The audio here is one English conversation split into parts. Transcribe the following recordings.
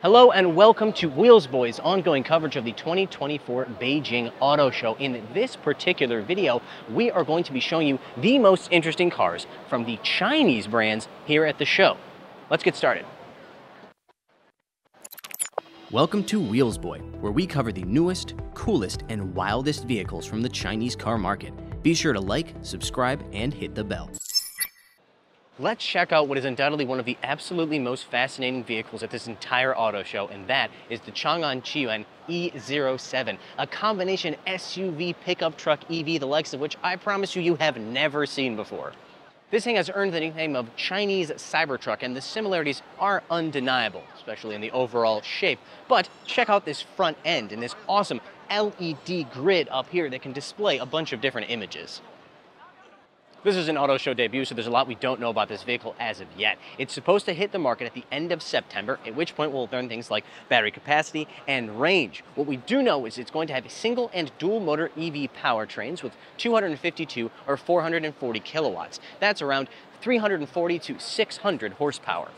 Hello and welcome to Wheels Boys' ongoing coverage of the 2024 Beijing Auto Show. In this particular video, we are going to be showing you the most interesting cars from the Chinese brands here at the show. Let's get started. Welcome to Wheels Boy, where we cover the newest, coolest, and wildest vehicles from the Chinese car market. Be sure to like, subscribe, and hit the bell. Let's check out what is undoubtedly one of the absolutely most fascinating vehicles at this entire auto show, and that is the Changan Qiyuan E07, a combination SUV pickup truck EV, the likes of which I promise you have never seen before. This thing has earned the nickname of Chinese Cybertruck, and the similarities are undeniable, especially in the overall shape. But check out this front end and this awesome LED grid up here that can display a bunch of different images. This is an auto show debut, so there's a lot we don't know about this vehicle as of yet. It's supposed to hit the market at the end of September, at which point we'll learn things like battery capacity and range. What we do know is it's going to have single and dual motor EV powertrains with 252 or 440 kilowatts. That's around 340 to 600 horsepower.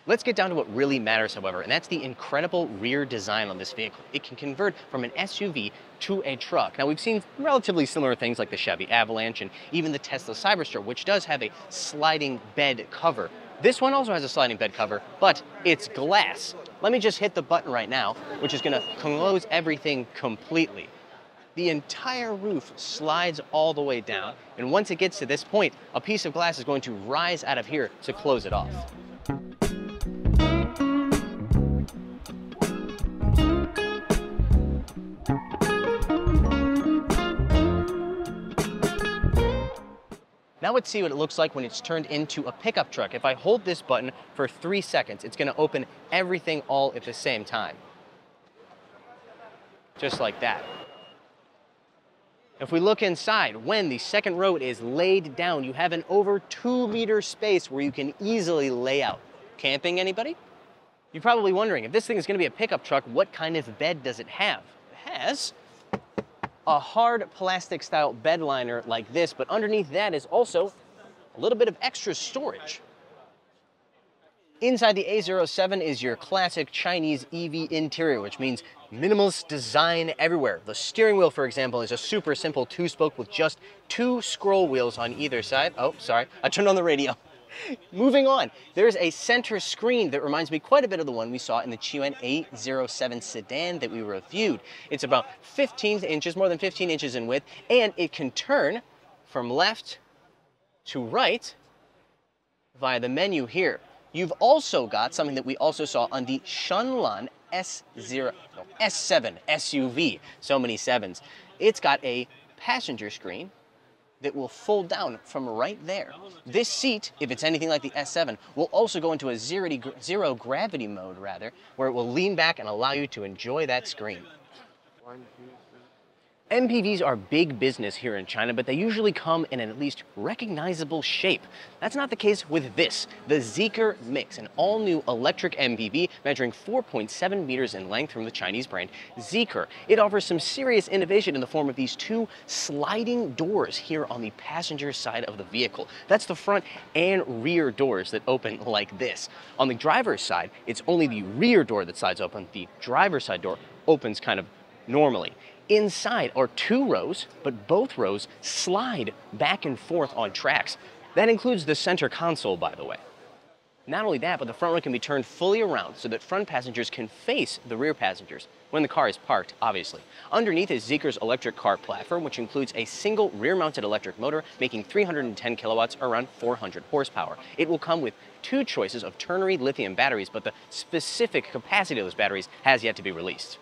Let's get down to what really matters, however, and that's the incredible rear design on this vehicle. It can convert from an SUV to a truck. Now, we've seen relatively similar things like the Chevy Avalanche and even the Tesla Cyberster, which does have a sliding bed cover. This one also has a sliding bed cover, but it's glass. Let me just hit the button right now, which is going to close everything completely. The entire roof slides all the way down, and once it gets to this point, a piece of glass is going to rise out of here to close it off. Now let's see what it looks like when it's turned into a pickup truck. If I hold this button for 3 seconds, it's going to open everything all at the same time. Just like that. If we look inside, when the second row is laid down, you have an over 2-meter space where you can easily lay out. Camping, anybody? You're probably wondering, if this thing is going to be a pickup truck, what kind of bed does it have? It has a hard plastic style bed liner like this, but underneath that is also a little bit of extra storage. Inside the A07 is your classic Chinese EV interior, which means minimalist design everywhere. The steering wheel, for example, is a super simple 2-spoke with just 2 scroll wheels on either side. Oh, sorry, I turned on the radio. Moving on, there's a center screen that reminds me quite a bit of the one we saw in the Qiyuan E07 sedan that we reviewed. It's about 15 inches, more than 15 inches in width, and it can turn from left to right via the menu here. You've also got something that we also saw on the Changan S7 SUV. So many sevens. It's got a passenger screen that will fold down from right there. This seat, if it's anything like the S7, will also go into a zero gravity mode, where it will lean back and allow you to enjoy that screen. MPVs are big business here in China, but they usually come in an at least recognizable shape. That's not the case with this, the Zeekr Mix, an all-new electric MPV measuring 4.7 meters in length from the Chinese brand Zeekr. It offers some serious innovation in the form of these 2 sliding doors here on the passenger side of the vehicle. That's the front and rear doors that open like this. On the driver's side, it's only the rear door that slides open. The driver's side door opens kind of normally. Inside are 2 rows, but both rows slide back and forth on tracks. That includes the center console, by the way. Not only that, but the front row can be turned fully around so that front passengers can face the rear passengers when the car is parked, obviously. Underneath is Zeekr's electric car platform, which includes a single rear-mounted electric motor making 310 kilowatts or around 400 horsepower. It will come with 2 choices of ternary lithium batteries, but the specific capacity of those batteries has yet to be released.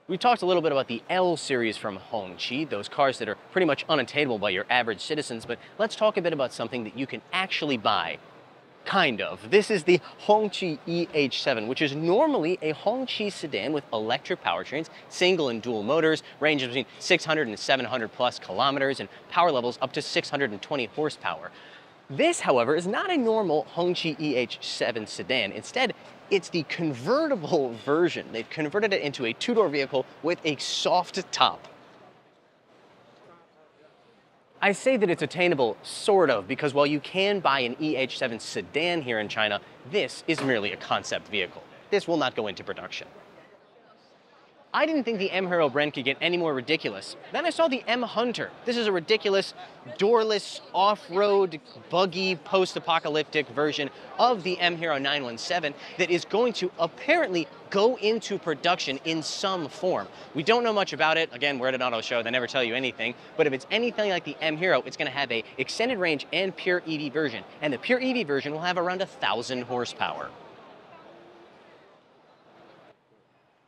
We talked a little bit about the L series from Hongqi, those cars that are pretty much unattainable by your average citizens, but let's talk a bit about something that you can actually buy. Kind of. This is the Hongqi EH7, which is normally a Hongqi sedan with electric powertrains, single and dual motors, ranges between 600 and 700 plus kilometers, and power levels up to 620 horsepower. This, however, is not a normal Hongqi EH7 sedan. Instead, it's the convertible version. They've converted it into a 2-door vehicle with a soft top. I say that it's attainable, sort of, because while you can buy an EH7 sedan here in China, this is merely a concept vehicle. this will not go into production. I didn't think the M Hero brand could get any more ridiculous. Then I saw the M Hunter. This is a ridiculous, doorless, off-road, buggy, post-apocalyptic version of the M Hero 917 that is going to apparently go into production in some form. We don't know much about it. Again, we're at an auto show, they never tell you anything. But if it's anything like the M Hero, it's going to have a extended range and pure EV version. And the pure EV version will have around 1,000 horsepower.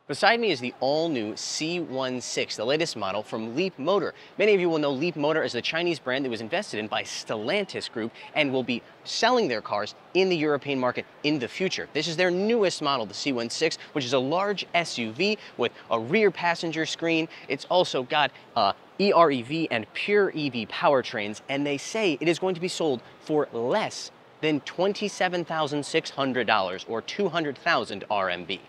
Beside me is the all-new C16, the latest model from Leapmotor. Many of you will know Leapmotor as the Chinese brand that was invested in by Stellantis Group and will be selling their cars in the European market in the future. This is their newest model, the C16, which is a large SUV with a rear passenger screen. It's also got EREV and pure EV powertrains, and they say it is going to be sold for less than $27,600 or 200,000 RMB.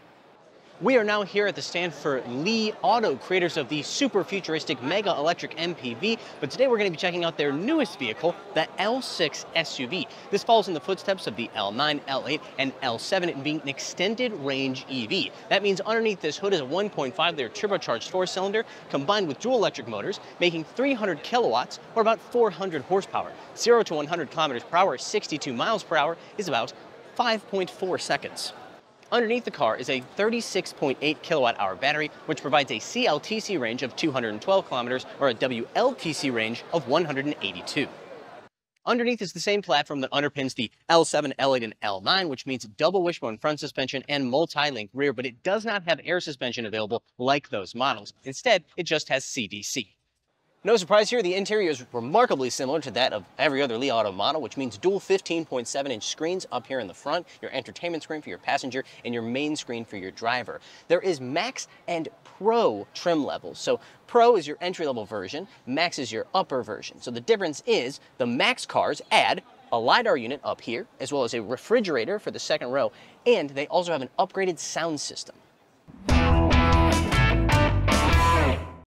We are now here at the stand for Li Auto, creators of the super futuristic mega electric MPV, but today we're going to be checking out their newest vehicle, the L6 SUV. This follows in the footsteps of the L9, L8, and L7 being an extended range EV. That means underneath this hood is a 1.5-liter turbocharged four-cylinder combined with dual electric motors, making 300 kilowatts or about 400 horsepower. 0 to 100 kilometers per hour, 62 miles per hour is about 5.4 seconds. Underneath the car is a 36.8 kilowatt-hour battery, which provides a CLTC range of 212 kilometers or a WLTC range of 182. Underneath is the same platform that underpins the L7, L8, and L9, which means double wishbone front suspension and multi-link rear, but it does not have air suspension available like those models. Instead, it just has CDC. No surprise here, the interior is remarkably similar to that of every other Li Auto model, which means dual 15.7-inch screens up here in the front, your entertainment screen for your passenger, and your main screen for your driver. There is Max and Pro trim levels. So Pro is your entry-level version, Max is your upper version. So the difference is the Max cars add a LiDAR unit up here, as well as a refrigerator for the second row, and they also have an upgraded sound system.